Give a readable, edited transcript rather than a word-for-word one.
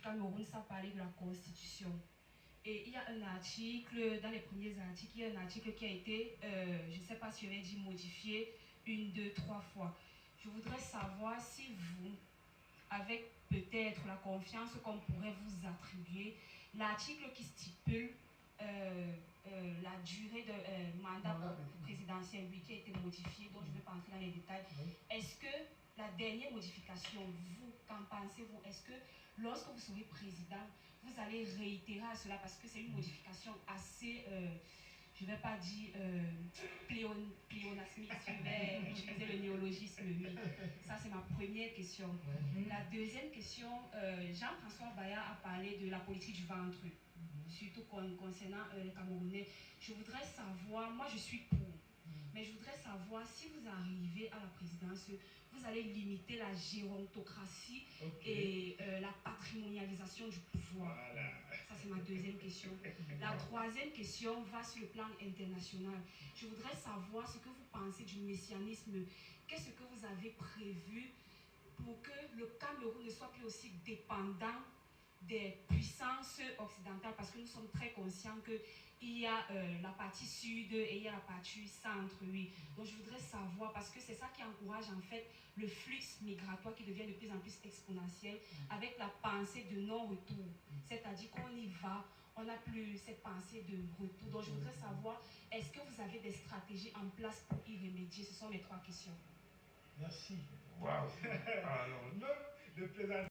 Cameroun, ça parlait de la Constitution. Et il y a un article, dans les premiers articles, il y a un article qui a été, je ne sais pas si on a dit modifié, 1, 2, 3 fois. Je voudrais savoir si vous, avec peut-être la confiance qu'on pourrait vous attribuer, l'article qui stipule la durée de mandat présidentiel, lui, qui a été modifié, dont je ne vais pas entrer dans les détails. Est-ce que la dernière modification, vous, qu'en pensez-vous? Est-ce que lorsque vous serez président, vous allez réitérer à cela parce que c'est une modification assez, je ne vais pas dire pléonasmique, je vais utiliser le néologisme, oui. Ça, c'est ma première question. La deuxième question, Jean-François Bayat a parlé de la politique du ventre, surtout concernant les Camerounais. Je voudrais savoir, moi je suis pour, mais je voudrais savoir si vous arrivez à la présidence, vous allez limiter la gérontocratie et la patrimonialisation du pouvoir. Voilà. Ça, c'est ma deuxième question. La troisième question va sur le plan international. Je voudrais savoir ce que vous pensez du messianisme. Qu'est-ce que vous avez prévu pour que le Cameroun ne soit plus aussi dépendant des puissances occidentales, parce que nous sommes très conscients qu'il y a la partie sud et il y a la partie centre, oui. Donc je voudrais savoir, parce que c'est ça qui encourage en fait le flux migratoire qui devient de plus en plus exponentiel avec la pensée de non-retour. C'est-à-dire qu'on y va, on n'a plus cette pensée de retour. Donc je voudrais savoir, est-ce que vous avez des stratégies en place pour y remédier? Ce sont mes 3 questions. Merci. Waouh. Alors, le président